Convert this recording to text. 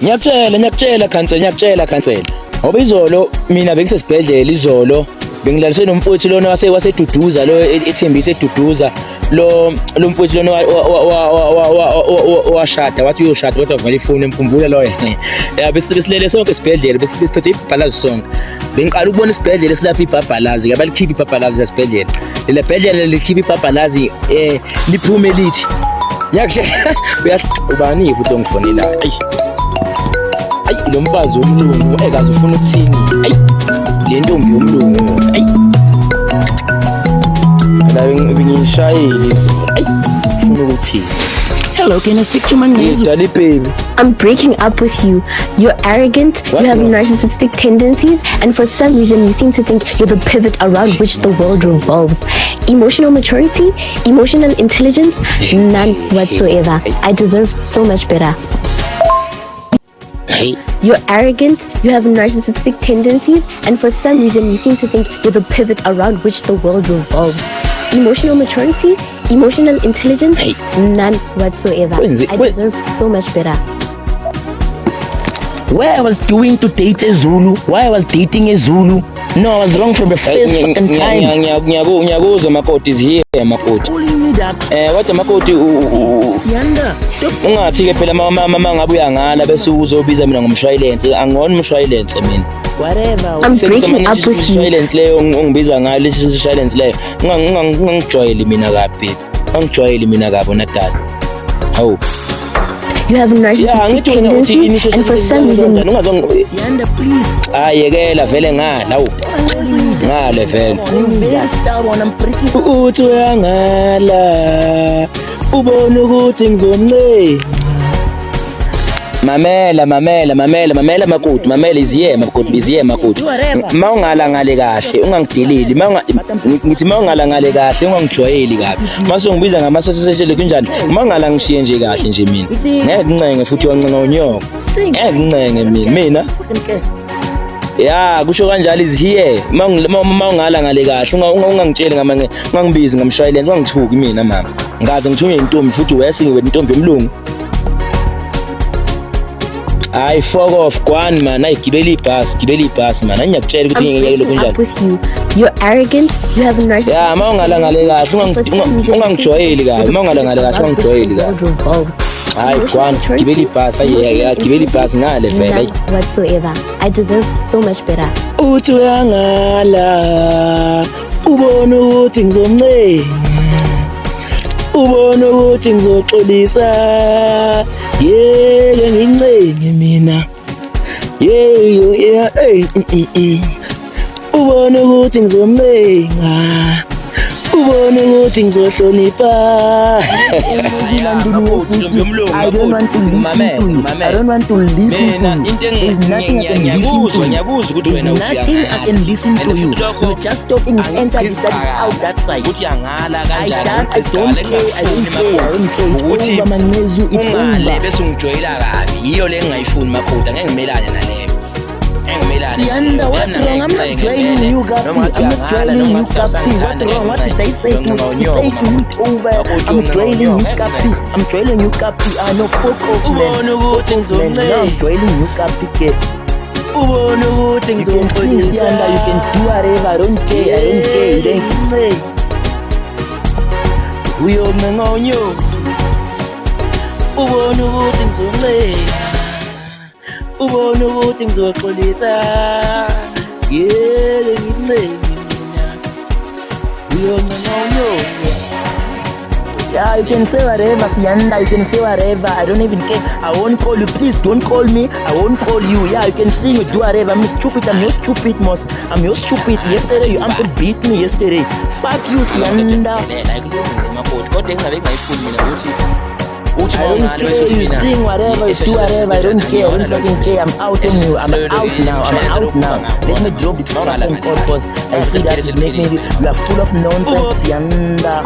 Ngiyakutshela khansela. Ngoba izolo mina bengisesibhedlela izolo. Bengilaliswe nomfowethu lona waseduduza lo ethembise eduduza lo mfowethu lona washada wathi uyoshada kodwa vele ifuna emkhumbula lo yena. Ya besilele sonke esibhedlela besiphethe ibhabhalazi sonke. Bengiqala ukubona isibhedlela esilapha ibhabhalazi abalikhipha ibhabhalazi esibhedlela. Le bhedlela likhipha ibhabhalazi liphume lithi. Ubani futhi ongifonela. Ayi lo mbazi womlungu ekazi ufuna ukuthini. Ayi le ntombi yomlungu. Ayi la ngishayile izolo. Ayi ufuna ukuthini. Hello, can I speak to my name? Daddy baby. I'm breaking up with you. You're arrogant, What? you have narcissistic tendencies, and for some reason you seem to think you're the pivot around which the world revolves. Emotional maturity, emotional intelligence, none whatsoever. I deserve so much better. Hey. You're arrogant, you have narcissistic tendencies, and for some reason you seem to think you're the pivot around which the world revolves. Emotional maturity, emotional intelligence, Hey. none whatsoever. I deserve so much better. Where I was doing to date a Zulu, why I was dating a Zulu. No, I was wrong from the first fucking time. Ngiyakuzwa makoti is here makoti. Calling me that. Kodwa makoti Siyanda, stop. ungathi ke phela mama ngabe uyangala bese uzobiza mina ngomshwalense angona umshwalense mina. Whatever. I'm breaking up with you. Umshwalense leyo ungibiza ngayo lesi umshwalense leyo ngangijwayele mina kabi. Angijwayele mina kabi natata. Hawu. You have narcissistic tendencies, and for some reason Siyanda, please. ayekela vele ngala hawu. Ngale vele. I'm very stubborn. I'm breaking up. Uthi uyangala ubone ukuthi ngizomncela. Mamela makoti mamela iziye makoti mawungala ngale kahle ungangideleli ngithi mawungala ngale kahle ungangijwayeli kabi mase ungibiza ngamasoseshele kunjani mawungala ngishiye nje kahle nje mina ngeke ngincenge futhi wancenga unyoko ngeke ngincenge mina ya kusho kanjalo iziye mawungala ngale kahle ungangitsheli ungangibizi ngamshwayelense ungangithuki mina mama ngaze ngithunywe intombi futhi wesingiwe intombi emlungu. I fuck off kwani man ayigibela ibhasi man angiyakutshela ukuthi ngeke lokho I'm njani. up with you. You're arrogant, you have narcissistic Ya mawungala ngale kahle ungangijwayeli kabi mawungala ngale kahle ungangijwayeli kabi. Hayi kwani gibela ibhasi gibela ibhasi ngale vele. None whatsoever. I deserve so much better. Uthi uyangala ubone ukuthi ngizomncela ubone ukuthi ngizoxolisa yeke ngincenge mina yeah ubone ukuthi ngizomncenga ubone ukuthi ngizohlonipha. I don't want to listen to you. I don't want to listen to you. There's nothing I can listen to you. There's nothing I can listen to you. You're just talking enter this out that side. I don't care. Ukuthi Over mangezu, it's ungale over. bese ungijwayela kabi yiyo le ngingayifuni makhoda ngeke ngimelane naleyo. Siyanda, what wrong? I'm not joining you, Gapi. I'm not joining you, Gapi. What wrong? What did I say to you? You say to me over. I'm joining you, Gapi. I'm joining you, Gapi. I know fuck off, man. Fuck off, man. Now I'm joining you, Gapi, kid. Ubone ukuthi You can sing, Siyanda. You can do whatever. I don't care. You don't care. uyoncenga unyoko ubone ukuthi ngizomncela ubone ukuthi ngizoxolisa yeke ngincenge mina uyoncenga unyoko. Yeah, you can say whatever, Siyanda. You can say whatever. I don't even care. I won't call you. Please don't call me. I won't call you. Yeah, you can sing. You do whatever. I'm stupid. I'm your stupid, Moss. I'm your stupid. Yesterday you beat me yesterday. Fuck you, Siyanda. Kodwa engabe ngayifuni mina ukuthi I don't care. You sing whatever. You do whatever. I don't care. I don't fucking care. I'm out on you. I'm out now. Let me drop this fucking call because I see that it make me. You are full of nonsense, Siyanda.